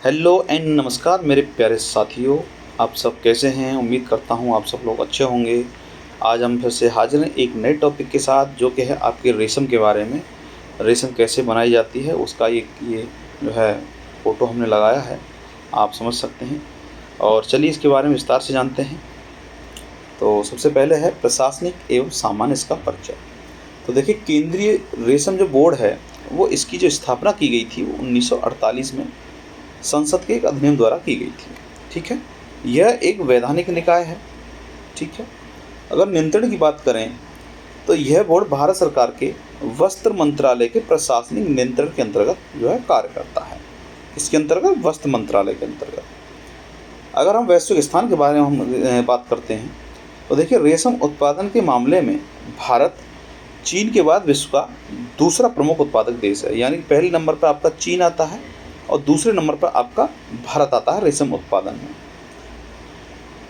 Hello and नमस्कार मेरे प्यारे साथियों। आप सब कैसे हैं? उम्मीद करता हूँ आप सब लोग अच्छे होंगे। आज हम फिर से हाजिर हैं एक नए टॉपिक के साथ, जो कि है आपके रेशम के बारे में। रेशम कैसे बनाई जाती है उसका ये जो है फ़ोटो हमने लगाया है, आप समझ सकते हैं। और चलिए इसके बारे में विस्तार से जानते हैं। तो सबसे पहले है प्रशासनिक एवं सामान्य इसका परिचय। तो देखिए, केंद्रीय रेशम जो बोर्ड है, वो इसकी जो स्थापना की गई थी वो 1948 में संसद के एक अधिनियम द्वारा की गई थी। ठीक है, यह एक वैधानिक निकाय है। ठीक है, अगर नियंत्रण की बात करें तो यह बोर्ड भारत सरकार के वस्त्र मंत्रालय के प्रशासनिक नियंत्रण के अंतर्गत जो है कार्य करता है। इसके अंतर्गत वस्त्र मंत्रालय के अंतर्गत अगर हम वैश्विक स्थान के बारे में हम बात करते हैं तो देखिए, रेशम उत्पादन के मामले में भारत चीन के बाद विश्व का दूसरा प्रमुख उत्पादक देश है। यानी पहले नंबर पर आपका चीन आता है और दूसरे नंबर पर आपका भारत आता है रेशम उत्पादन में।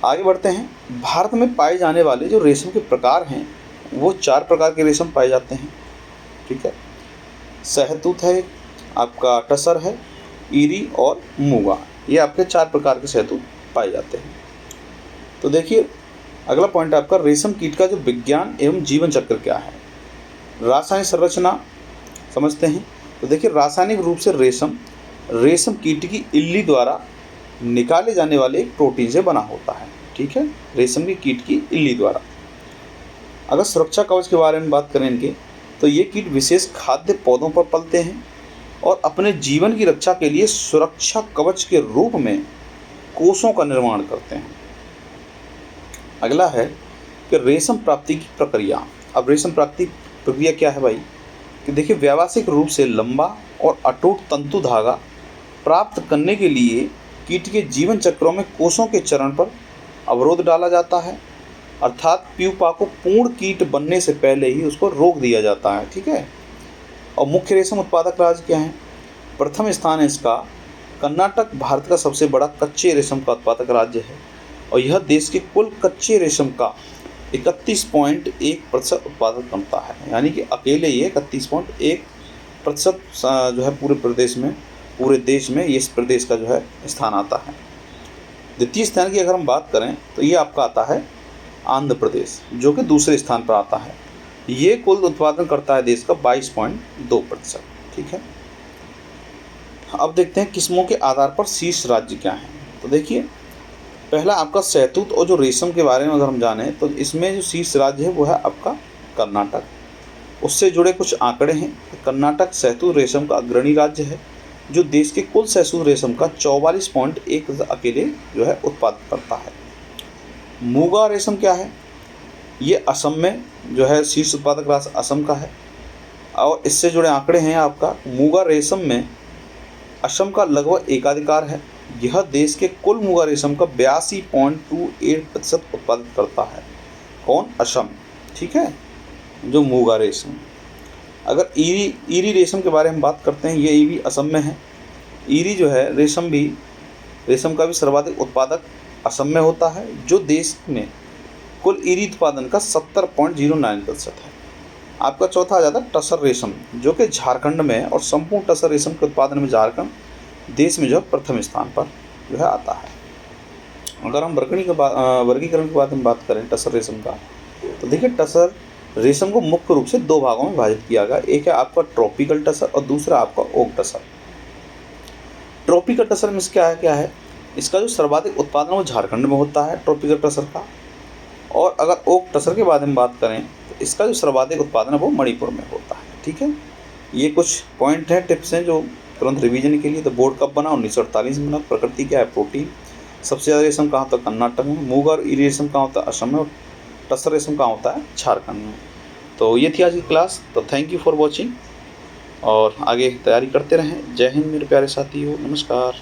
आगे बढ़ते हैं। भारत में पाए जाने वाले जो रेशम के प्रकार हैं वो 4 प्रकार के रेशम पाए जाते हैं। ठीक है, शहतूत है, आपका टसर है, ईरी और मूंगा। ये आपके 4 प्रकार के शहतूत पाए जाते हैं। तो देखिए, अगला पॉइंट आपका रेशम कीट का जो विज्ञान एवं जीवन चक्र क्या है। रासायनिक संरचना समझते हैं। तो देखिए, रासायनिक रूप से रेशम कीट की इल्ली द्वारा निकाले जाने वाले एक प्रोटीन से बना होता है। ठीक है, रेशम की कीट की इल्ली द्वारा। अगर सुरक्षा कवच के बारे में बात करें इनके, तो ये कीट विशेष खाद्य पौधों पर पलते हैं और अपने जीवन की रक्षा के लिए सुरक्षा कवच के रूप में कोषों का निर्माण करते हैं। अगला है कि रेशम प्राप्ति की प्रक्रिया। अब रेशम प्राप्ति प्रक्रिया क्या है भाई, कि देखिए, व्यावसायिक रूप से लंबा और अटूट तंतु धागा प्राप्त करने के लिए कीट के जीवन चक्रों में कोषों के चरण पर अवरोध डाला जाता है। अर्थात प्यूपा को पूर्ण कीट बनने से पहले ही उसको रोक दिया जाता है। ठीक है, और मुख्य रेशम उत्पादक राज्य क्या है? प्रथम स्थान है इसका कर्नाटक, भारत का सबसे बड़ा कच्चे रेशम का उत्पादक राज्य है और यह देश के कुल कच्चे रेशम का 31.1% उत्पादन करता है। यानी कि अकेले ये 31.1% जो है पूरे देश में इस प्रदेश का जो है स्थान आता है। द्वितीय स्थान की अगर हम बात करें तो ये आपका आता है आंध्र प्रदेश, जो कि दूसरे स्थान पर आता है। ये कुल उत्पादन करता है देश का 22.2%। ठीक है, अब देखते हैं किस्मों के आधार पर शीर्ष राज्य क्या हैं। तो देखिए, पहला आपका शहतूत और जो रेशम के बारे में अगर हम जानें तो इसमें जो शीर्ष राज्य है वो है आपका कर्नाटक। उससे जुड़े कुछ आंकड़े हैं। कर्नाटक शहतूत रेशम का अग्रणी राज्य है, जो देश के कुल शहतूत रेशम का 44.1% अकेले जो है उत्पादन करता है। मूंगा रेशम क्या है? ये असम में जो है शीर्ष उत्पादक राज्य असम का है और इससे जुड़े आंकड़े हैं आपका। मूंगा रेशम में असम का लगभग एकाधिकार है। यह देश के कुल मूंगा रेशम का 82.28% उत्पादन करता है। कौन? असम। ठीक है, जो मूंगा रेशम। अगर ईरी रेशम के बारे में बात करते हैं, ये भी असम में है। ईरी जो है रेशम का भी सर्वाधिक उत्पादक असम में होता है, जो देश में कुल ईरी उत्पादन का 70.09% है। आपका चौथा आ जाता है टसर रेशम, जो कि झारखंड में है और संपूर्ण टसर रेशम के उत्पादन में झारखंड देश में जो है प्रथम स्थान पर जो है आता है। अगर हम वर्गीकरण के बाद हम बात करें टसर रेशम का, तो देखिए, टसर रेशम को मुख्य रूप से 2 भागों में विभाजित किया गया। एक है आपका ट्रॉपिकल टसर और दूसरा आपका ओक टसर। ट्रॉपिकल टसर में क्या है, इसका जो सर्वाधिक उत्पादन वो झारखंड में होता है ट्रॉपिकल टसर का। और अगर ओक टसर के बारे में बात करें तो इसका जो सर्वाधिक उत्पादन है वो मणिपुर में होता है। ठीक है, ये कुछ पॉइंट हैं, टिप्स हैं जो तुरंत रिवीजन के लिए। तो बोर्ड कब बना? 1948 में बना। प्रकृति क्या है? प्रोटीन। सबसे ज़्यादा रेशम कहाँ होता है? कर्नाटक में। मूंगा और ईरी रेशम कहाँ होता है? असम में। और टसर रेशम कहाँ होता है? झारखंड में। तो ये थी आज की क्लास। तो थैंक यू फॉर वॉचिंग और आगे तैयारी करते रहें। जय हिंद मेरे प्यारे साथियों, नमस्कार।